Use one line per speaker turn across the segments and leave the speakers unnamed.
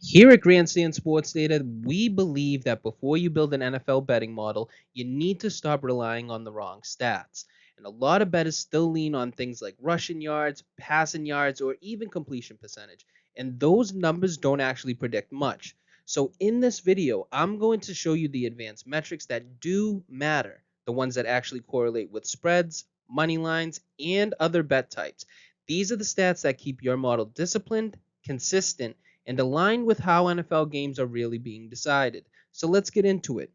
Here at Grandstand Sports Data, we believe that before you build an NFL betting model, you need to stop relying on the wrong stats. And a lot of bettors still lean on things like rushing yards, passing yards, or even completion percentage. And those numbers don't actually predict much. So in this video, I'm going to show you the advanced metrics that do matter, the ones that actually correlate with spreads, money lines, and other bet types. These are the stats that keep your model disciplined, consistent, and align with how NFL games are really being decided. So let's get into it.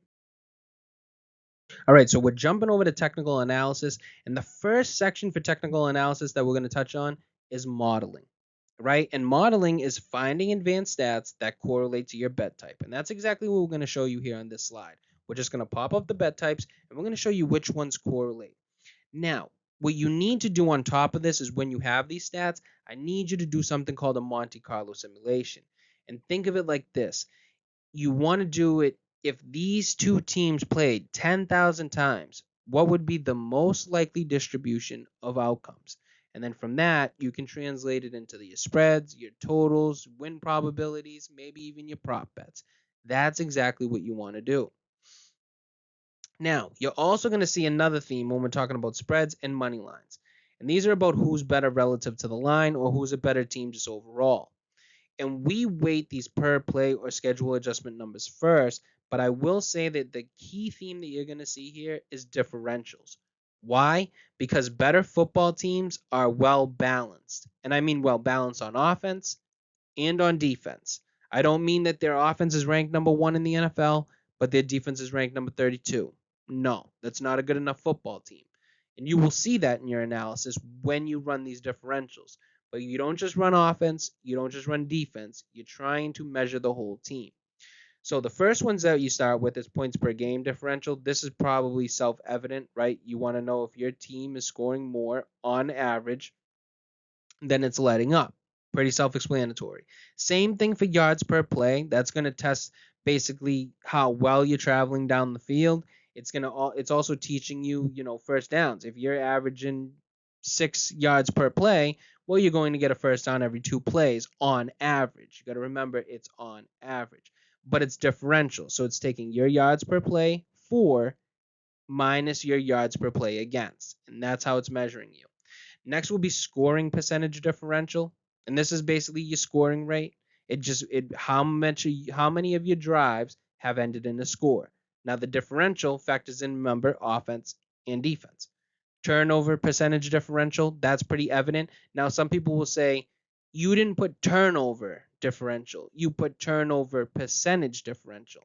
All right, so we're jumping over to technical analysis, and the first section for technical analysis that we're going to touch on is modeling, right? And modeling is finding advanced stats that correlate to your bet type. And that's exactly what we're going to show you here on this slide. We're just going to pop up the bet types, and we're going to show you which ones correlate. Now, what you need to do on top of this is when you have these stats, I need you to do something called a Monte Carlo simulation. And think of it like this. You want to do it if these two teams played 10,000 times, what would be the most likely distribution of outcomes? And then from that, you can translate it into your spreads, your totals, win probabilities, maybe even your prop bets. That's exactly what you want to do. Now, you're also going to see another theme when we're talking about spreads and money lines. And these are about who's better relative to the line or who's a better team just overall. And we weight these per play or schedule adjustment numbers first, but I will say that the key theme that you're going to see here is differentials. Why? Because better football teams are well balanced. And I mean well balanced on offense and on defense. I don't mean that their offense is ranked number 1 in the NFL, but their defense is ranked number 32. No, that's not a good enough football team. And you will see that in your analysis when you run these differentials. But you don't just run offense, you don't just run defense, you're trying to measure the whole team. So the first ones that you start with is points per game differential. This is probably self-evident, right? You want to know if your team is scoring more on average than it's letting up. Pretty self-explanatory. Same thing for yards per play. That's going to test basically how well you're traveling down the field. It's also teaching you, first downs. If you're averaging 6 yards per play, well, you're going to get a first down every 2 plays on average. You got to remember it's on average, but it's differential. So it's taking your yards per play for minus your yards per play against, and that's how it's measuring you. Next will be scoring percentage differential, and this is basically your scoring rate. How many of your drives have ended in a score. Now the differential factors in, remember, offense and defense. Turnover percentage differential, that's pretty evident. Now some people will say you didn't put turnover differential, you put turnover percentage differential.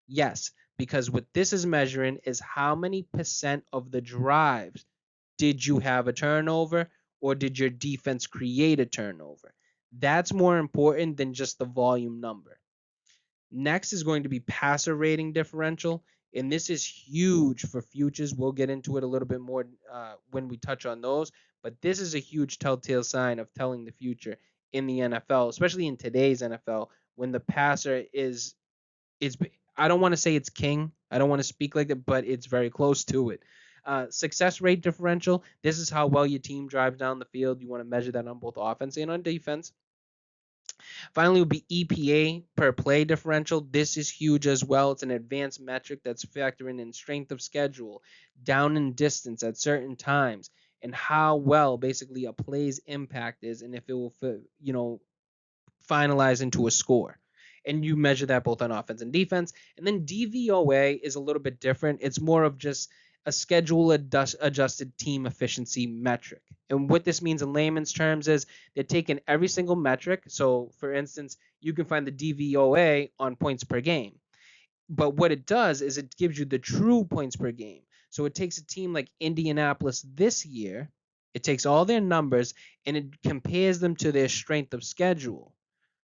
Yes, because what this is measuring is how many percent of the drives did you have a turnover or did your defense create a turnover? That's more important than just the volume number. Next is going to be passer rating differential, and this is huge for futures. We'll get into it a little bit more when we touch on those, but this is a huge telltale sign of telling the future in the NFL, especially in today's NFL, when the passer is I don't want to say it's king. I don't want to speak like that, but it's very close to it. Success rate differential. This is how well your team drives down the field. You want to measure that on both offense and on defense. Finally, will be EPA per play differential. This is huge as well. It's an advanced metric that's factoring in strength of schedule, down and distance at certain times, and how well basically a play's impact is, and if it will, finalize into a score. And you measure that both on offense and defense. And then DVOA is a little bit different. It's more of just a schedule adjusted team efficiency metric. And what this means in layman's terms is they're taking every single metric. So, for instance, you can find the DVOA on points per game. But what it does is it gives you the true points per game. So it takes a team like Indianapolis this year, it takes all their numbers and it compares them to their strength of schedule.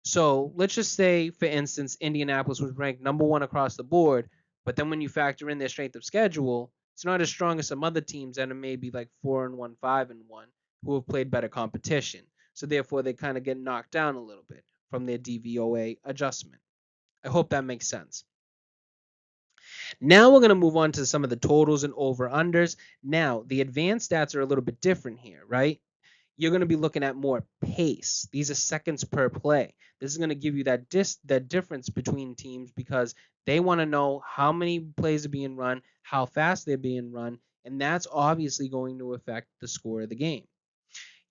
So let's just say, for instance, Indianapolis was ranked number 1 across the board, but then when you factor in their strength of schedule, it's not as strong as some other teams that are maybe like 4-1, 5-1, who have played better competition. So therefore, they kind of get knocked down a little bit from their DVOA adjustment. I hope that makes sense. Now we're going to move on to some of the totals and over-unders. Now, the advanced stats are a little bit different here, right? you're going to be looking at more pace. These are seconds per play. This is going to give you that difference between teams because they want to know how many plays are being run, how fast they're being run, and that's obviously going to affect the score of the game.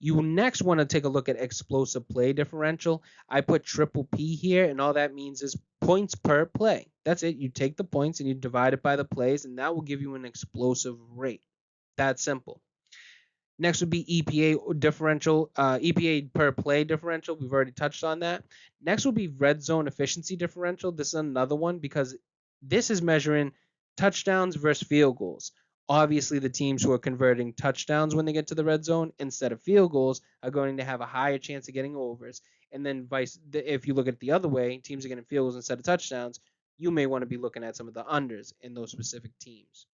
You next want to take a look at explosive play differential. I put triple P here, and all that means is points per play. That's it. You take the points and you divide it by the plays, and that will give you an explosive rate. That's simple. Next would be EPA differential, EPA per play differential. We've already touched on that. Next would be red zone efficiency differential. This is another one because this is measuring touchdowns versus field goals. Obviously, the teams who are converting touchdowns when they get to the red zone instead of field goals are going to have a higher chance of getting overs. And then if you look at the other way, teams are getting field goals instead of touchdowns. You may want to be looking at some of the unders in those specific teams.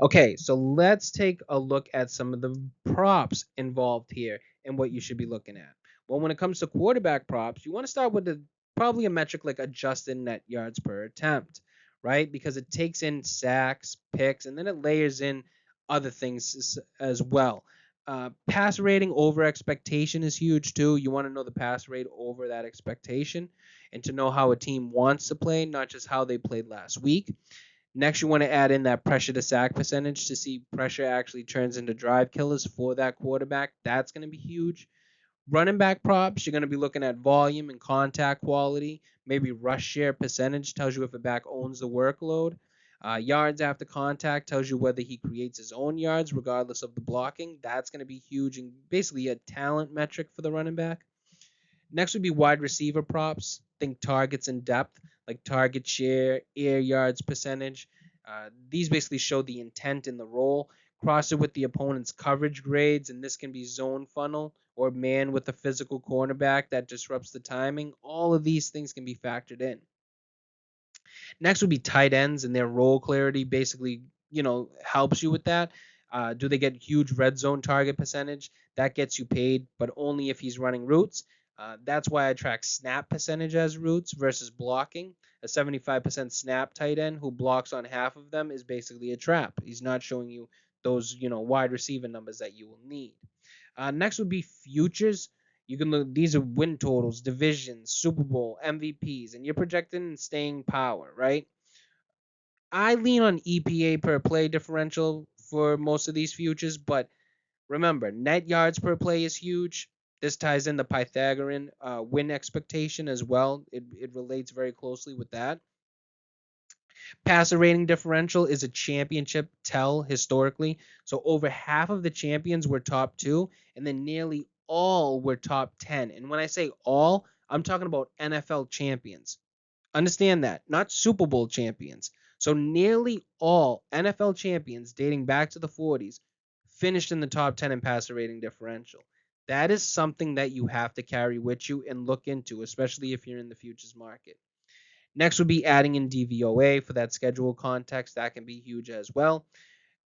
Okay, so let's take a look at some of the props involved here and what you should be looking at. Well, when it comes to quarterback props, you want to start with probably a metric like adjusted net yards per attempt, right? Because it takes in sacks, picks, and then it layers in other things as well. Pass rating over expectation is huge too. You want to know the pass rate over that expectation and to know how a team wants to play, not just how they played last week. Next, you want to add in that pressure to sack percentage to see pressure actually turns into drive killers for that quarterback. That's going to be huge. Running back props, you're going to be looking at volume and contact quality. Maybe rush share percentage tells you if a back owns the workload. Yards after contact tells you whether he creates his own yards regardless of the blocking. That's going to be huge and basically a talent metric for the running back. Next would be wide receiver props. Think targets and depth, like target share, air yards percentage. These basically show the intent in the role. Cross it with the opponent's coverage grades, and this can be zone funnel or man with a physical cornerback that disrupts the timing. All of these things can be factored in. Next would be tight ends and their role clarity basically, helps you with that. Do they get huge red zone target percentage? That gets you paid, but only if he's running routes. That's why I track snap percentage as routes versus blocking. A 75% snap tight end who blocks on half of them is basically a trap. He's not showing you those, wide receiver numbers that you will need. Next would be futures. You can look; these are win totals, divisions, Super Bowl, MVPs, and you're projecting staying power, right? I lean on EPA per play differential for most of these futures, but remember, net yards per play is huge. This ties in the Pythagorean win expectation as well. It relates very closely with that. Passer rating differential is a championship tell historically. So over half of the champions were top two, and then nearly all were top 10. And when I say all, I'm talking about NFL champions. Understand that, not Super Bowl champions. So nearly all NFL champions dating back to the 40s finished in the top 10 in passer rating differential. That is something that you have to carry with you and look into, especially if you're in the futures market. Next would be adding in DVOA for that schedule context. That can be huge as well.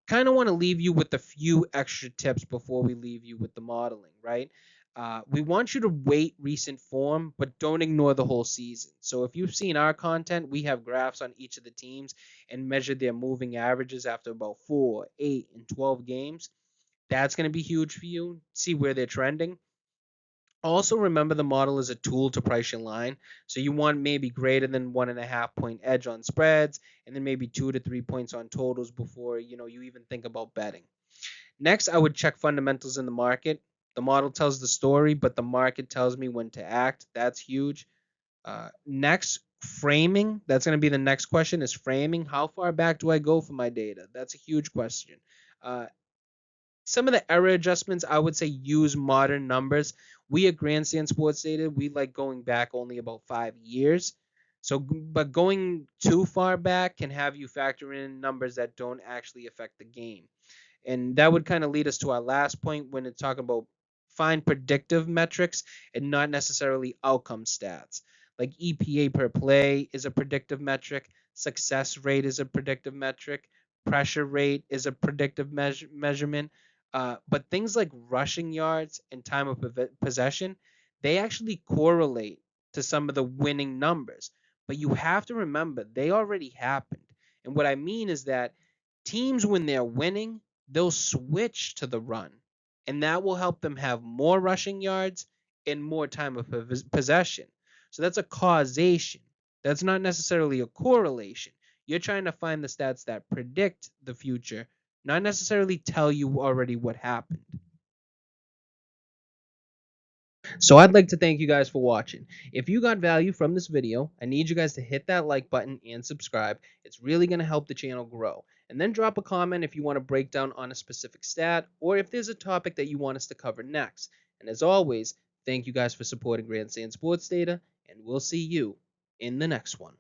Kind of want to leave you with a few extra tips before we leave you with the modeling, right? We want you to weight recent form, but don't ignore the whole season. So if you've seen our content, we have graphs on each of the teams and measure their moving averages after about 4, 8, and 12 games. That's going to be huge for you. See where they're trending. Also, remember the model is a tool to price your line. So you want maybe greater than 1.5 point edge on spreads, and then maybe 2 to 3 points on totals before you even think about betting. Next, I would check fundamentals in the market. The model tells the story, but the market tells me when to act. That's huge. Next, framing. That's going to be the next question is framing. How far back do I go for my data? That's a huge question. Some of the error adjustments, I would say use modern numbers. We at Grandstand Sports Data, we like going back only about 5 years. So, but going too far back can have you factor in numbers that don't actually affect the game. And that would kind of lead us to our last point when it's talking about find predictive metrics and not necessarily outcome stats. Like EPA per play is a predictive metric, success rate is a predictive metric, pressure rate is a predictive measurement. But things like rushing yards and time of possession, they actually correlate to some of the winning numbers. But you have to remember they already happened. And what I mean is that teams, when they're winning, they'll switch to the run, and that will help them have more rushing yards and more time of possession. So that's a causation. That's not necessarily a correlation. You're trying to find the stats that predict the future, not necessarily tell you already what happened. So I'd like to thank you guys for watching. If you got value from this video, I need you guys to hit that like button and subscribe. It's really going to help the channel grow. And then drop a comment if you want to break down on a specific stat or if there's a topic that you want us to cover next. And as always, thank you guys for supporting Grand Sand Sports Data, and we'll see you in the next one.